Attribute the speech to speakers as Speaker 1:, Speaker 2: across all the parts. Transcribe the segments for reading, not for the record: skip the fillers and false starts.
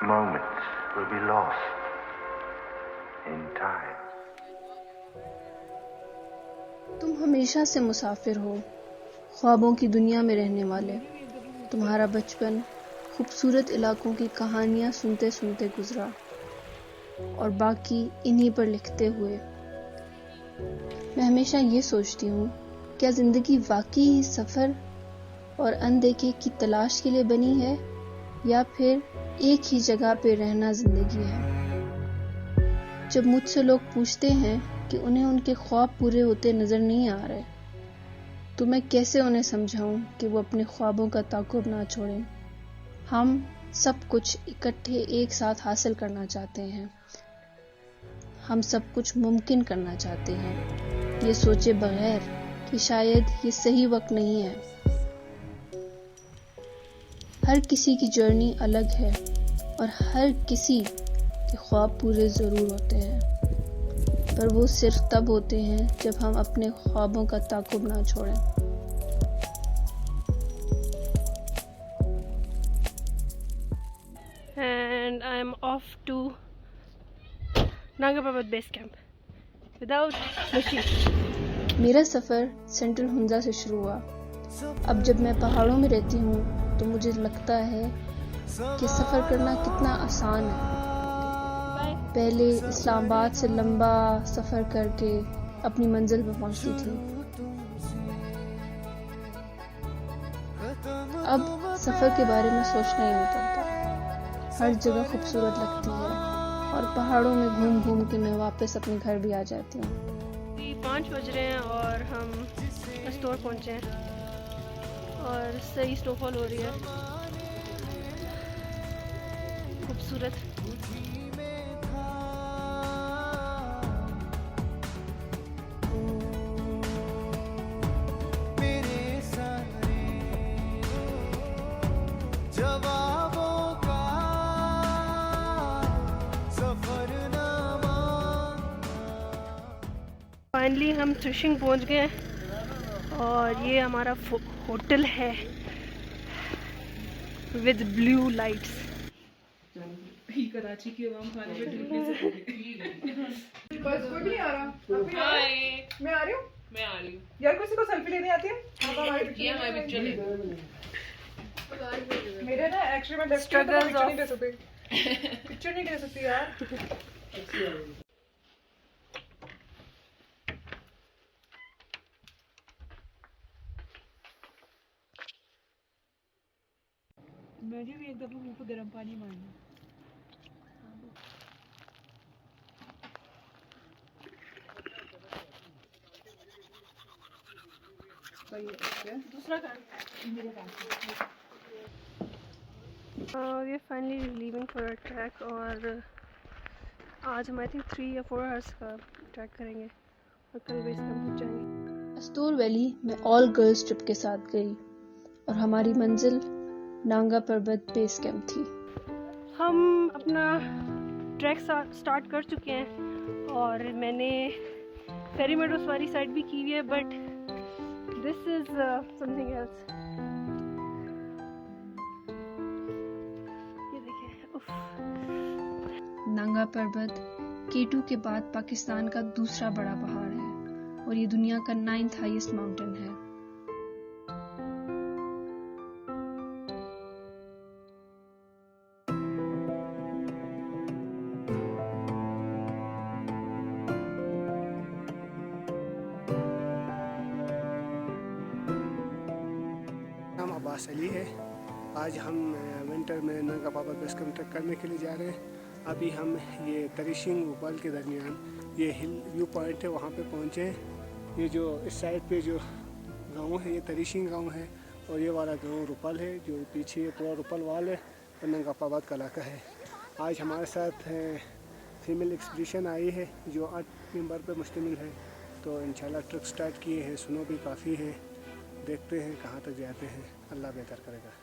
Speaker 1: moments will be lost in time.
Speaker 2: तुम हमेशा से मुसाफिर हो, ख्वाबों की दुनिया में रहने वाले। तुम्हारा बचपन खूबसूरत इलाकों की कहानियां सुनते सुनते गुजरा और बाकी इन्हीं पर लिखते हुए। मैं हमेशा ये सोचती हूँ, क्या जिंदगी वाकई ही सफर और अनदेखे की तलाश के लिए बनी है या फिर एक ही जगह पे रहना जिंदगी है। जब मुझसे लोग पूछते हैं कि उन्हें उनके ख्वाब पूरे होते नजर नहीं आ रहे, तो मैं कैसे उन्हें समझाऊं कि वो अपने ख्वाबों का ताक़ुब ना छोड़ें। हम सब कुछ इकट्ठे एक साथ हासिल करना चाहते हैं, हम सब कुछ मुमकिन करना चाहते हैं, ये सोचे बगैर कि शायद ये सही वक्त नहीं है। हर किसी की जर्नी अलग है और हर किसी के ख्वाब पूरे जरूर होते हैं, पर वो सिर्फ तब होते हैं जब हम अपने ख्वाबों का ताक़ुब ना छोड़ें।
Speaker 3: And I'm off to Nanga Parbat base camp without machine.
Speaker 2: मेरा सफर सेंट्रल हुंजा से शुरू हुआ। अब जब मैं पहाड़ों में रहती हूँ तो मुझे लगता है कि सफर करना कितना आसान है। पहले इस्लामाबाद से लंबा सफर करके अपनी मंजिल पर पहुंचती थी। अब सफर के बारे में सोचना ही नहीं पड़ता। हर जगह खूबसूरत लगती है और पहाड़ों में घूम घूम के मैं वापस अपने घर भी आ जाती हूँ।
Speaker 3: 5 बज रहे हैं और हम स्टोर पहुंचे हैं और सही स्नोफॉल हो रही है, खूबसूरत। फाइनली हम त्रिशिंग पहुंच गए और ये हमारा होटल है विद ब्लू लाइट्स।
Speaker 4: कराची की आवाम खाने पे ढूंढने से
Speaker 5: बस कोई भी नहीं आ रहा। मैं आ रही हूँ। यार किसी को सेल्फी लेनी आती है? हमारी पिक्चर मेरे ना एक्चुअली मैं लेफ्ट हैंड पिक्चर नहीं ले सकती। पिक्चर नहीं ले सकती यार।
Speaker 4: मुझे भी एक दफा मुंह पे गर्म पानी मारना। दूसरा
Speaker 3: ये finally leaving for a track और आज हम आई थिंक 3 या 4 आवर्स का ट्रैक करेंगे और कल बेस कैंप पहुंच जाएंगे।
Speaker 2: अस्तूर वैली में ऑल गर्ल्स ट्रिप के साथ गई और हमारी मंजिल नांगा पर्वत बेस कैंप थी।
Speaker 3: हम अपना ट्रैक स्टार्ट कर चुके हैं और मैंने फेरी मेडोस वाली साइड भी की हुई है, but this is something else. ये देखिए, उफ।
Speaker 2: नांगा पर्वत K2 के बाद पाकिस्तान का दूसरा बड़ा पहाड़ है और ये दुनिया का 9th हाईएस्ट माउंटेन है।
Speaker 6: नाम अब्बास अली है। आज हम विंटर में नंगा पार्बत बेस कैंप ट्रैक करने के लिए जा रहे हैं। अभी हम ये तरिशिंग उपल के दरमियान ये हिल व्यू पॉइंट है, वहाँ पे पहुँचे हैं। ये जो इस साइड पे जो गांव है ये तरिशिंग गांव है और ये वाला गांव रुपल है, जो पीछे पूरा रुपल वाल है और नंगा पार्बत का इलाका है। आज हमारे साथ फीमेल एक्सपीडिशन आई है जो 8 मेंबर पे मुश्तमिल है। तो इंशाल्लाह ट्रैक स्टार्ट किए हैं। स्नो भी काफ़ी है, देखते हैं कहाँ तक जाते हैं, अल्लाह बेहतर करेगा।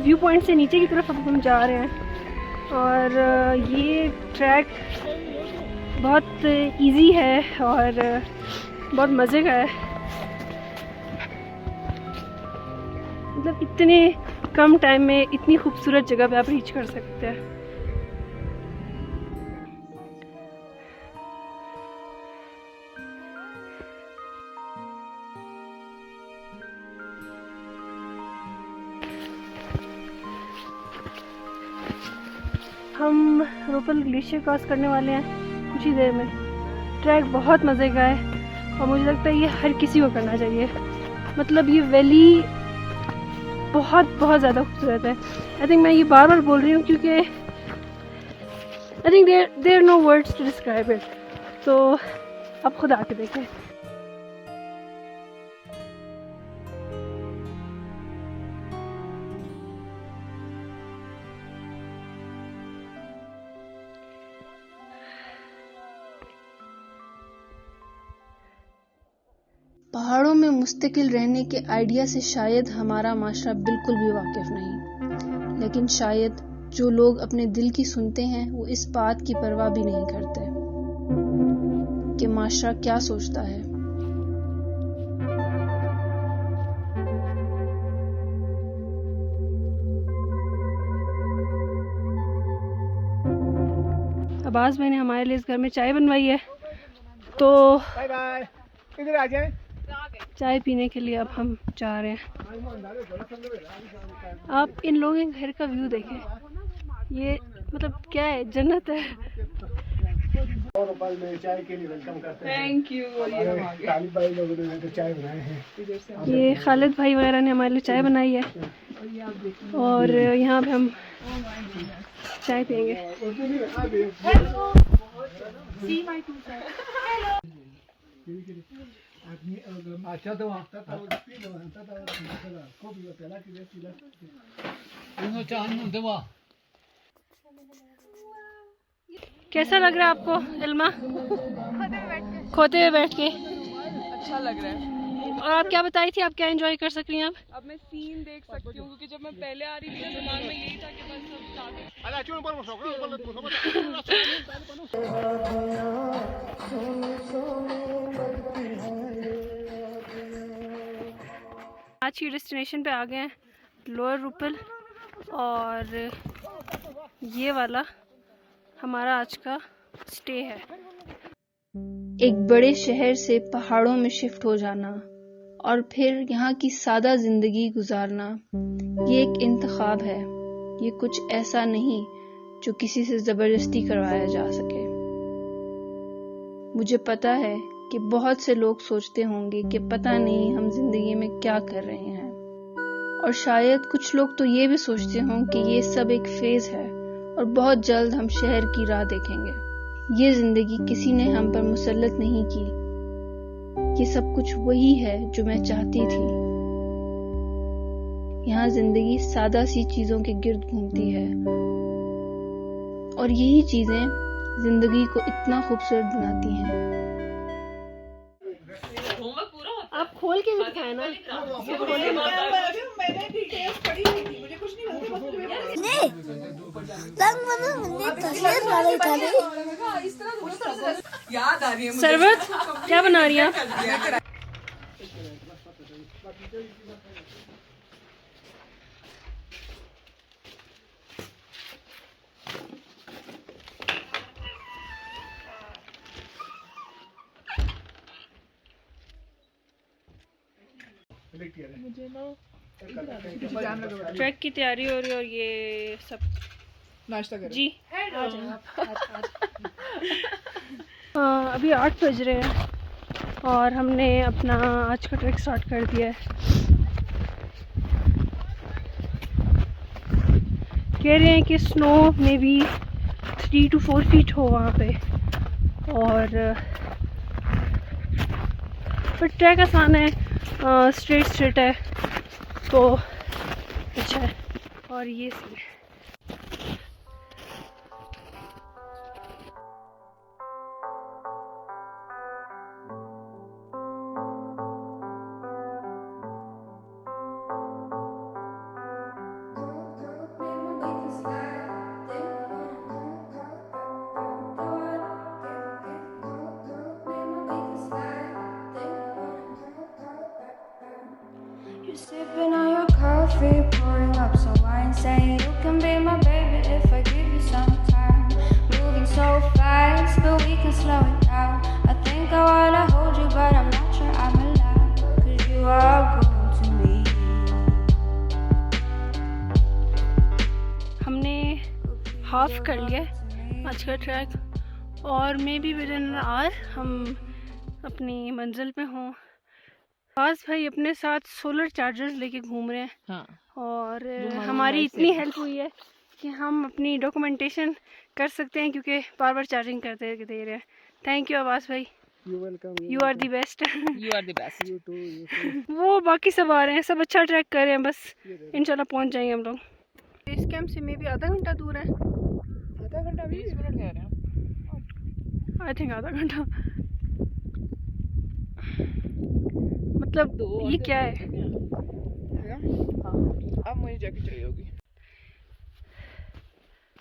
Speaker 3: व्यू पॉइंट से नीचे की तरफ अब हम जा रहे हैं और ये ट्रैक बहुत इजी है और बहुत मज़े का है। मतलब इतने कम टाइम में इतनी खूबसूरत जगह पे आप रीच कर सकते हैं। हम रूपल ग्लेशियर क्रॉस करने वाले हैं कुछ ही देर में। ट्रैक बहुत मज़े का है और मुझे लगता है ये हर किसी को करना चाहिए। मतलब ये वैली बहुत बहुत ज़्यादा खूबसूरत है। आई थिंक मैं ये बार बार बोल रही हूँ क्योंकि I think there no words to describe it. तो आप खुद आके देखें।
Speaker 2: पहाड़ों में मुस्तकिल रहने के आइडिया से शायद हमारा माशरा बिल्कुल भी वाकिफ नहीं, लेकिन शायद जो लोग अपने दिल की सुनते हैं वो इस बात की परवाह भी नहीं करते कि माशरा क्या सोचता है।
Speaker 3: अब्बास भाई ने हमारे लिए इस घर में चाय बनवाई है, तो
Speaker 6: बाय बाय, इधर आ जाए।
Speaker 3: चाय पीने के लिए अब हम जा रहे हैं। आप इन लोगों के घर का व्यू देखें, ये मतलब क्या है, जन्नत है।
Speaker 6: और रूपल में चाय के लिए वेलकम करते हैं।
Speaker 4: Thank you.
Speaker 6: तालिब भाई लोगों ने तो चाय बनाए हैं।
Speaker 3: ये खालिद भाई वगैरह ने हमारे लिए चाय बनाई है और यहाँ पे हम चाय पियेंगे।
Speaker 6: अच्छा तो
Speaker 3: कैसा लग रहा है आपको इल्मा? खोते हुए बैठ के
Speaker 4: अच्छा लग रहा है।
Speaker 3: और आप क्या बताई थी, आप क्या एंजॉय कर सक रही हैं
Speaker 4: अब मैं सीन देख सकती हूँ क्योंकि जब मैं पहले आ रही थी तो दिमाग में यही था कि बस
Speaker 3: आज की डेस्टिनेशन पे आ गए हैं, लोअर रूपल, और ये वाला हमारा आज का स्टे है।
Speaker 2: एक बड़े शहर से पहाड़ों में शिफ्ट हो जाना और फिर यहाँ की सादा जिंदगी गुजारना, ये एक इंतखाब है। ये कुछ ऐसा नहीं जो किसी से जबरदस्ती करवाया जा सके। मुझे पता है कि बहुत से लोग सोचते होंगे कि पता नहीं हम जिंदगी में क्या कर रहे हैं, और शायद कुछ लोग तो ये भी सोचते हों कि ये सब एक फेज है और बहुत जल्द हम शहर की राह देखेंगे। ये जिंदगी किसी ने हम पर मुसल्लत नहीं की। ये सब कुछ वही है जो मैं चाहती थी। यहाँ जिंदगी सादा सी चीजों के गिर्द घूमती है और यही चीजें जिंदगी को इतना खूबसूरत बनाती हैं।
Speaker 3: आप खोल के भी दिखाए ना।
Speaker 5: मैंने डिटेल्स पढ़ी नहीं थी, मुझे कुछ नहीं याद आ रही है।
Speaker 3: शरबत क्या बना रही हैं आप?
Speaker 4: मुझे ना
Speaker 3: ट्रैक की तैयारी हो रही है और ये सब
Speaker 4: नाश्ता करें
Speaker 3: जी आ जाए। अभी 8 बज रहे हैं और हमने अपना आज का ट्रैक स्टार्ट कर दिया है। कह रहे हैं कि स्नो में भी 3 to 4 फीट हो वहाँ पे, और पर ट्रैक आसान है, स्ट्रेट है, तो अच्छा है। और ये सीन है।
Speaker 7: up some wine, saying you can be my baby if I give you some time. Moving so fast, but we can slow it down. I think I wanna hold you, but I'm not sure I'm allowed, 'cause you are good to me.
Speaker 3: हमने half कर लिया आज का track और maybe within hour हम अपनी मंजिल पे हों। आवाज़ भाई अपने साथ सोलर चार्जर्स लेके घूम रहे हैं।
Speaker 4: हाँ।
Speaker 3: और हमारी इतनी हेल्प हुई है कि हम अपनी डॉक्यूमेंटेशन कर सकते हैं क्योंकि बार बार चार्जिंग करते दे रहे हैं। थैंक यू आवाज़ भाई, you are the best.
Speaker 4: You are the best.
Speaker 3: वो बाकी सब आ रहे हैं, सब अच्छा ट्रैक कर रहे हैं, बस इंशाल्लाह पहुंच जाएंगे हम लोग। बेस कैंप से मे भी आधा घंटा दूर है,
Speaker 4: आधा घंटा 20 मिनट कह रहे हैं,
Speaker 3: आई थिंक आधा घंटा। मतलब ये क्या है?
Speaker 4: अब मुझे जैकेट चाहिए होगी।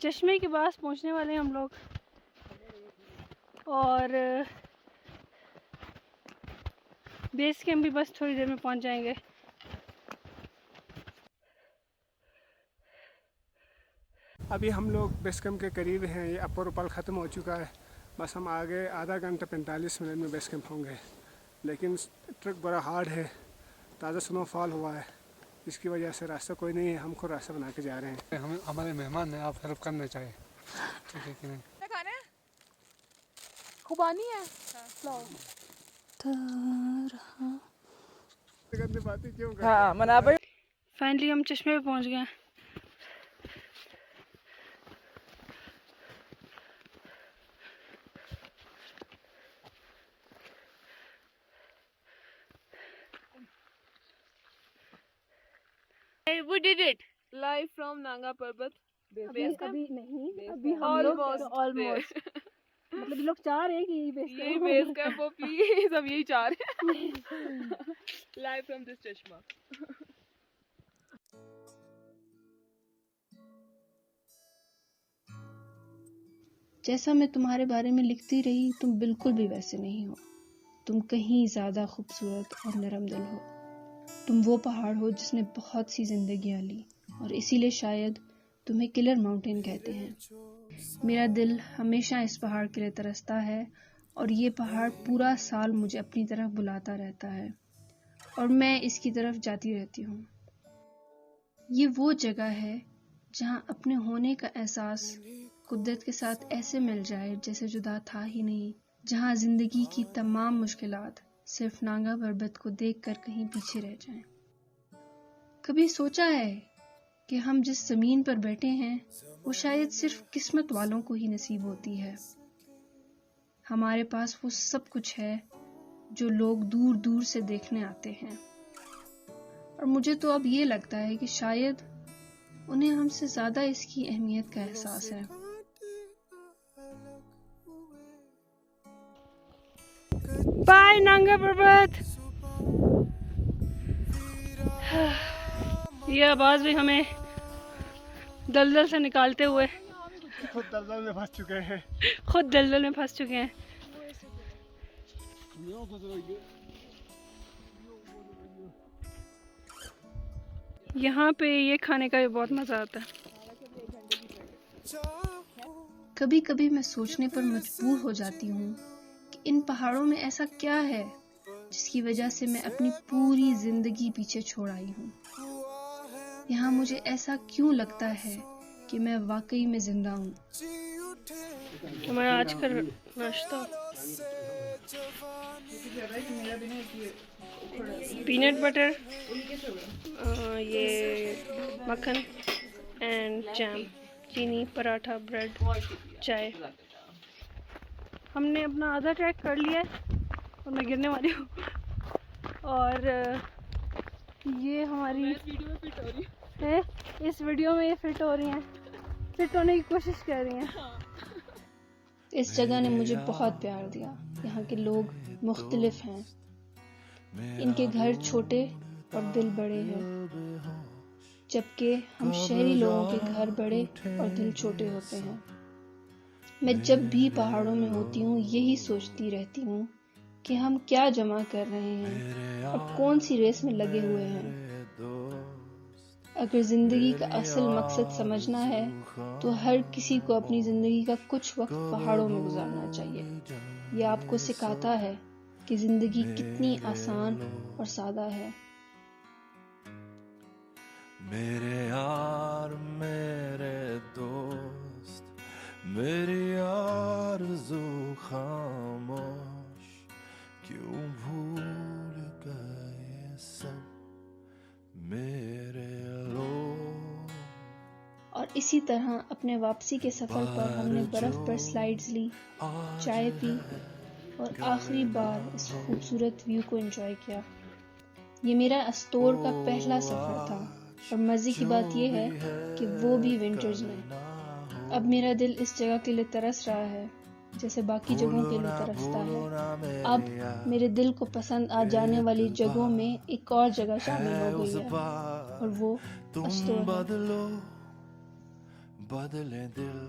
Speaker 3: चश्मे के पास पहुंचने वाले हैं हम लोग और बेस कैंप भी बस थोड़ी देर में पहुंच जाएंगे।
Speaker 6: अभी हम लोग बेस कैंप के करीब हैं। ये अपर उपल ख़त्म हो चुका है, बस हम आगे आधा घंटा 45 मिनट में बेस कैंप होंगे। लेकिन ट्रैक बड़ा हार्ड है, ताज़ा स्नोफॉल हुआ है, इसकी वजह से रास्ता कोई नहीं है, हम खुद रास्ता बना के जा रहे हैं। हम हमारे मेहमान हैं, आप हेल्प करना चाहिए, ठीक है कि नहीं?
Speaker 4: क्या खाना है? खुबानी है। हाँ मना भाई।
Speaker 3: फाइनली हम चश्मे पे पहुंच गए हैं। We did it
Speaker 4: Live from Nanga Parbat.
Speaker 3: अभी नहीं, अभी हम लोग ऑलमोस्ट मतलब लोग चाह रहे हैं कि
Speaker 4: यही बेस कैंप हो, प्लीज अब यही चाह रहे हैं। लाइव फ्रॉम दिस चश्मा।
Speaker 2: जैसा मैं तुम्हारे बारे में लिखती रही, तुम बिल्कुल भी वैसे नहीं हो। तुम कहीं ज़्यादा खूबसूरत और नरम दिल हो। तुम वो पहाड़ हो जिसने बहुत सी जिंदगियां ली और इसीलिए शायद तुम्हें किलर माउंटेन कहते हैं। मेरा दिल हमेशा इस पहाड़ के लिए तरसता है और ये पहाड़ पूरा साल मुझे अपनी तरफ बुलाता रहता है और मैं इसकी तरफ जाती रहती हूँ। ये वो जगह है जहाँ अपने होने का एहसास कुदरत के साथ ऐसे मिल जाए जैसे जुदा था ही नहीं, जहाँ जिंदगी की तमाम मुश्किलात सिर्फ नांगा पर्वत को देखकर कहीं पीछे रह जाएं। कभी सोचा है कि हम जिस जमीन पर बैठे हैं वो शायद सिर्फ किस्मत वालों को ही नसीब होती है। हमारे पास वो सब कुछ है जो लोग दूर दूर से देखने आते हैं और मुझे तो अब ये लगता है कि शायद उन्हें हमसे ज्यादा इसकी अहमियत का एहसास है।
Speaker 3: बाय नांगा पर्वत। ये आवाज भी हमें दलदल से निकालते हुए
Speaker 6: खुद दलदल में फंस चुके हैं।
Speaker 3: यहाँ पे ये खाने का भी बहुत मजा आता है।
Speaker 2: कभी कभी मैं सोचने पर मजबूर हो जाती हूँ कि इन पहाड़ों में ऐसा क्या है जिसकी वजह से मैं अपनी पूरी जिंदगी पीछे छोड़ आई हूँ। यहाँ मुझे ऐसा क्यों लगता है कि मैं वाकई में जिंदा हूँ।
Speaker 3: हमारा आज का नाश्ता पीनट बटर, ये मक्खन एंड जैम, चीनी, पराठा, ब्रेड, चाय। हमने अपना आधा ट्रैक कर लिया है और मैं गिरने वाली हूँ और ये हमारी है इस वीडियो में ये फिट हो रही हैं, फिट होने की कोशिश कर रही हैं।
Speaker 2: इस जगह ने मुझे बहुत प्यार दिया। यहाँ के लोग मुख्तलिफ हैं, इनके घर छोटे और दिल बड़े हैं, जबकि हम शहरी लोगों के घर बड़े और दिल छोटे होते हैं। मैं जब भी पहाड़ों में होती हूँ यही सोचती रहती हूँ कि हम क्या जमा कर रहे हैं और कौन सी रेस में लगे हुए हैं। अगर जिंदगी का असल मकसद समझना है तो हर किसी को अपनी जिंदगी का कुछ वक्त पहाड़ों में गुजारना चाहिए। ये आपको सिखाता है कि जिंदगी कितनी आसान और सादा है।
Speaker 8: मेरे यार मेरे दोस्त मेरी आरज़ू खामोश, क्यों भूल गए सब मेरे लोग।
Speaker 2: और इसी तरह अपने वापसी के सफर पर हमने बर्फ पर स्लाइड्स ली, चाय पी और आखिरी बार इस खूबसूरत व्यू को एंजॉय किया। ये मेरा अस्तोर का पहला सफर था और मजे की बात यह है कि वो भी विंटर्स में। अब मेरा दिल इस जगह के लिए तरस रहा है जैसे बाकी जगहों के लिए तरसता है। अब मेरे दिल को पसंद आ जाने वाली जगहों में एक और जगह शामिल हो गई है और वो अस्तोर है।
Speaker 8: बदले दिल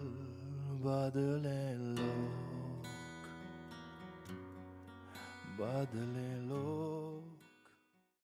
Speaker 8: बदले लोग, बदले लोग।